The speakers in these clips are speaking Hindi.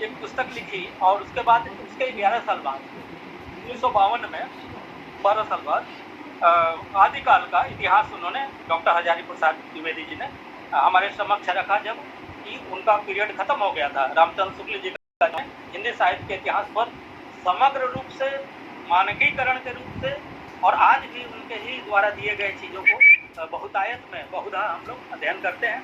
एक पुस्तक लिखी और उसके बाद उसके 11 साल बाद 1952 में 12 साल बाद आदिकाल का इतिहास उन्होंने डॉक्टर हजारी प्रसाद द्विवेदी जी ने हमारे समक्ष रखा, जब कि उनका पीरियड खत्म हो गया था। रामचंद्र शुक्ल जी का हिंदी साहित्य के इतिहास पर समग्र रूप से मानकीकरण के रूप से और आज भी उनके ही द्वारा दिए गए चीज़ों को बहुतायत में बहुधा हम लोग अध्ययन करते हैं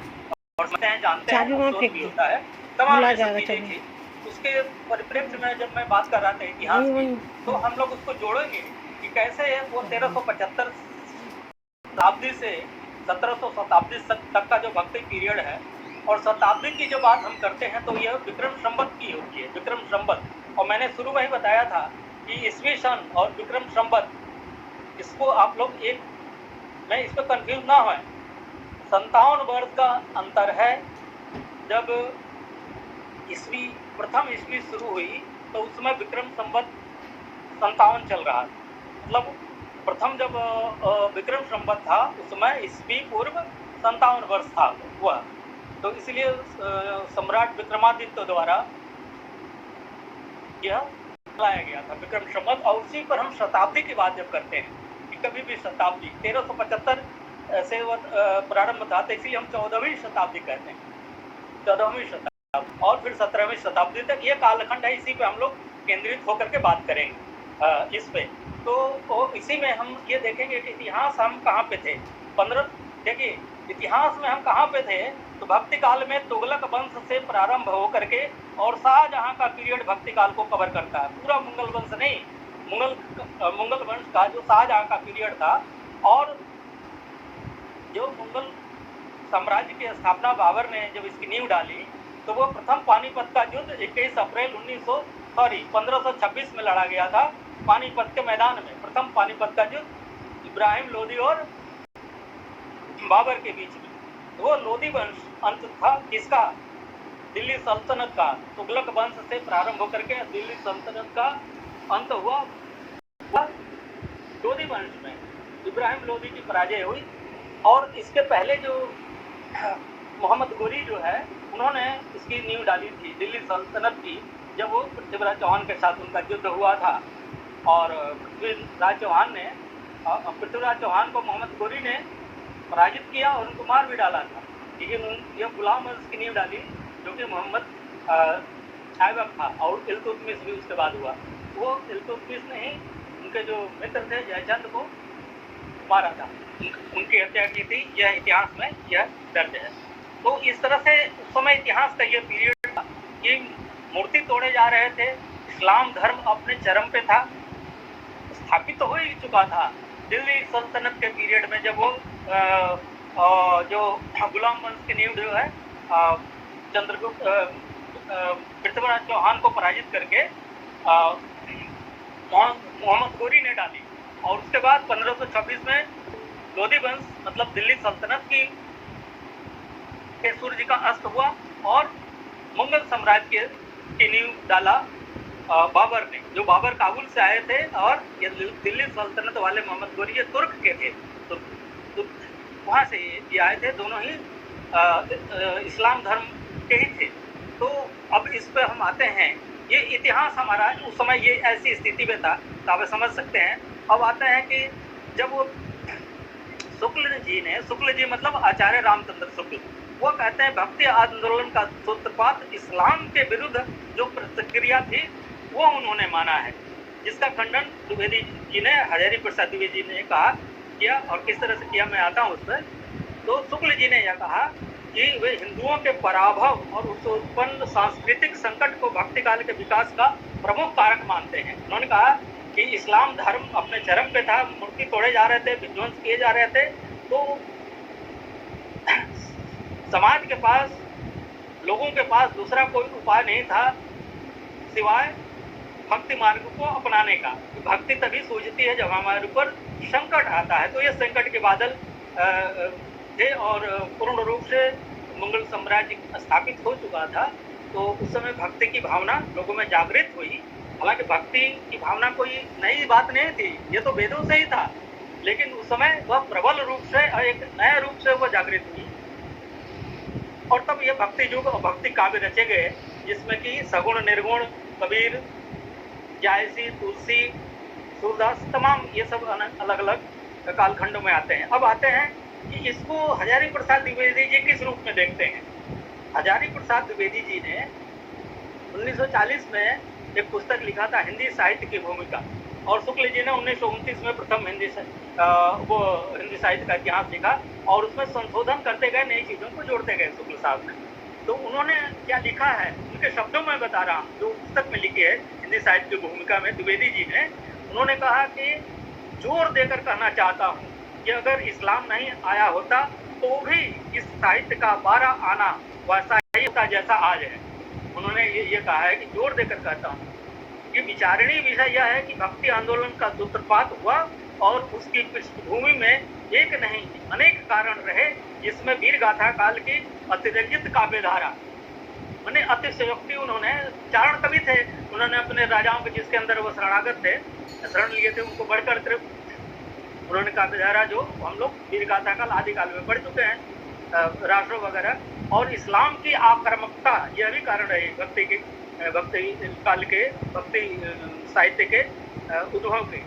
और समझते हैं, जानते हैं, शोध भी होता है, तमाम ऐसी चीज़ें थी। उसके परिप्रेक्ष्य में जब मैं बात कर रहा था इतिहास की, तो हम लोग उसको जोड़ेंगे कि कैसे वो 1375 शताब्दी से 1700 शताब्दी तक का जो भक्ति पीरियड है, और शताब्दी की जो बात हम करते हैं तो यह विक्रम संवत की होती है, विक्रम संवत। और मैंने शुरू में ही बताया था कि ईस्वी सन और विक्रम संवत, इसको आप लोग एक, मैं इस पर कन्फ्यूज ना हो, 57 वर्ष का अंतर है। जब प्रथम ईस्वी शुरू हुई तो उस समय विक्रम संवत 57 चल रहा था, मतलब प्रथम जब विक्रम संवत था उस समय ईस्वी पूर्व 57 वर्ष था हुआ, तो इसलिए सम्राट विक्रमादित्य द्वारा यह लाया गया था विक्रम संवत। और उसी पर हम शताब्दी की बात जब करते हैं कि कभी भी शताब्दी 1375 से प्रारंभ था, तो इसलिए हम 14वीं शताब्दी कहते हैं, 14वीं शताब्दी और फिर 17वीं शताब्दी तक ये कालखंड है। इसी पे हम लोग केंद्रित होकर के बात करेंगे इस पे। तो इसी में हम ये देखेंगे कि इतिहास हम कहाँ पे थे। देखिए इतिहास में हम कहाँ पे थे, तो भक्ति काल में तुगलक वंश से प्रारंभ हो करके और शाहजहां का पीरियड भक्ति काल को कवर करता है, पूरा मुगल वंश नहीं, मुगल वंश का जो शाहजहां का पीरियड था। और जो मुगल साम्राज्य की स्थापना बाबर ने जब इसकी नींव डाली, तो वो प्रथम पानीपत का युद्ध 21 अप्रैल 1526 में लड़ा गया था पानीपत के मैदान में। प्रथम पानीपत का युद्ध इब्राहिम लोदी और बाबर के बीच में। वो लोदी वंश अंत था किसका, दिल्ली सल्तनत का। तुगलक वंश से प्रारंभ होकर के दिल्ली सल्तनत का अंत हुआ लोदी वंश में, इब्राहिम लोदी की पराजय हुई। और इसके पहले जो मोहम्मद गोरी जो है, उन्होंने इसकी नींव डाली थी दिल्ली सल्तनत की, जब वो पृथ्वीराज चौहान के साथ उनका युद्ध हुआ था। और पृथ्वीराज चौहान को मोहम्मद गोरी ने पराजित किया और उनको मार भी डाला था, लेकिन यह गुलाम वंश की नींव डाली जो कि मोहम्मद ऐबक था। और इल्तुतमिश भी उसके बाद हुआ। वो इल्तुतमिश ने ही उनके जो मित्र थे जयचंद को मारा था, उनकी हत्या की थी, यह इतिहास में यह दर्ज है। तो इस तरह से उस समय इतिहास का यह पीरियड था कि मूर्ति तोड़े जा रहे थे, इस्लाम धर्म अपने चरम पे था, स्थापित तो हो ही चुका था। दिल्ली सल्तनत के पीरियड में जब वो जो गुलाम वंश की नींव जो है चंद्रगुप्त पृथ्वीराज चौहान को पराजित करके मोहम्मद गोरी ने डाली। और उसके बाद 1526 में लोदी वंश मतलब दिल्ली सल्तनत के सूर्य का अस्त हुआ और मुगल साम्राज्य की नींव डाला बाबर ने, जो बाबर काबुल से आए थे। और ये दिल्ली सल्तनत वाले मोहम्मद गोरी ये तुर्क के थे, तो वहाँ से ये आए थे, दोनों ही इस्लाम धर्म के ही थे। तो अब इस पर हम आते हैं, ये इतिहास हमारा उस समय ये ऐसी स्थिति में था, तो आप समझ सकते हैं। अब आते हैं कि जब वो शुक्ल जी मतलब आचार्य रामचंद्र शुक्ल, वो कहते हैं भक्ति आंदोलन का सूत्रपात इस्लाम के विरुद्ध जो प्रतिक्रिया थी वो उन्होंने माना है, जिसका खंडन द्विवेदी जी ने, हजारी प्रसाद द्विवेदी जी ने कहा किया। और किस तरह से किया मैं आता हूँ उस पर। तो शुक्ल जी ने यह कहा कि वे हिंदुओं के पराभव और उससे उत्पन्न सांस्कृतिक संकट को भक्ति काल के विकास का प्रमुख कारक मानते हैं। उन्होंने कहा कि इस्लाम धर्म अपने चरम पे था, मूर्ति तोड़े जा रहे थे, विध्वंस किए जा रहे थे, तो समाज के पास, लोगों के पास दूसरा कोई उपाय नहीं था सिवाय भक्ति मार्ग को अपनाने का। भक्ति तभी सूझती है जब हमारे ऊपर संकट आता है। तो ये संकट के बादल थे और पूर्ण रूप से मुगल साम्राज्य स्थापित हो चुका था। तो उस समय भक्ति की भावना लोगों में जागृत हुई। हालांकि भक्ति की भावना कोई नई बात नहीं थी, ये तो वेदों से ही था, लेकिन उस समय वह प्रबल रूप से और एक नए रूप से वह जागृत हुई। और तब ये भक्ति युग और भक्ति काव्य रचे गए, जिसमें कि सगुण निर्गुण, कबीर, जायसी, तुलसी, सूरदास, तमाम ये सब अलग अलग कालखंडों में आते हैं। अब आते हैं कि इसको हजारी प्रसाद द्विवेदी जी किस रूप में देखते हैं। हजारी प्रसाद द्विवेदी जी ने 1940 में एक पुस्तक लिखा था, हिंदी साहित्य की भूमिका, और शुक्ल जी ने 1929 में प्रथम हिंदी साहित्य का इतिहास लिखा, और उसमें संशोधन करते गए, नई चीजों को जोड़ते गए शुक्ल साहब ने। तो उन्होंने क्या लिखा है, उनके शब्दों में बता रहा हूँ, जो पुस्तक में लिखी है हिंदी साहित्य की भूमिका में द्विवेदी जी ने, उन्होंने कहा कि जोर देकर कहना चाहता हूँ कि अगर इस्लाम नहीं आया होता तो भी इस साहित्य का 12 आना वैसा ही होता जैसा आज है। उन्होंने ये कहा है कि जोर देकर कहता हूँ कि विचारणीय विषय यह है कि भक्ति आंदोलन का सूत्रपात हुआ और उसकी पृष्ठभूमि में एक नहीं अनेक कारण रहे, जिसमें वीर गाथा काल की अतिरंजित काव्यधारा, मैंने अतिशयोक्ति, उन्होंने चारण कवि थे, उन्होंने अपने राजाओं के जिसके अंदर वो शरणागत थे, शरण लिए थे, उनको बढ़कर उन्होंने काव्यधारा जो हम लोग वीर गाथा काल आदि काल में पढ़ चुके हैं, राष्ट्रों वगैरह, और इस्लाम की आक्रामकता, यह भी कारण रही भक्ति काल के भक्ति साहित्य के उद्भव के।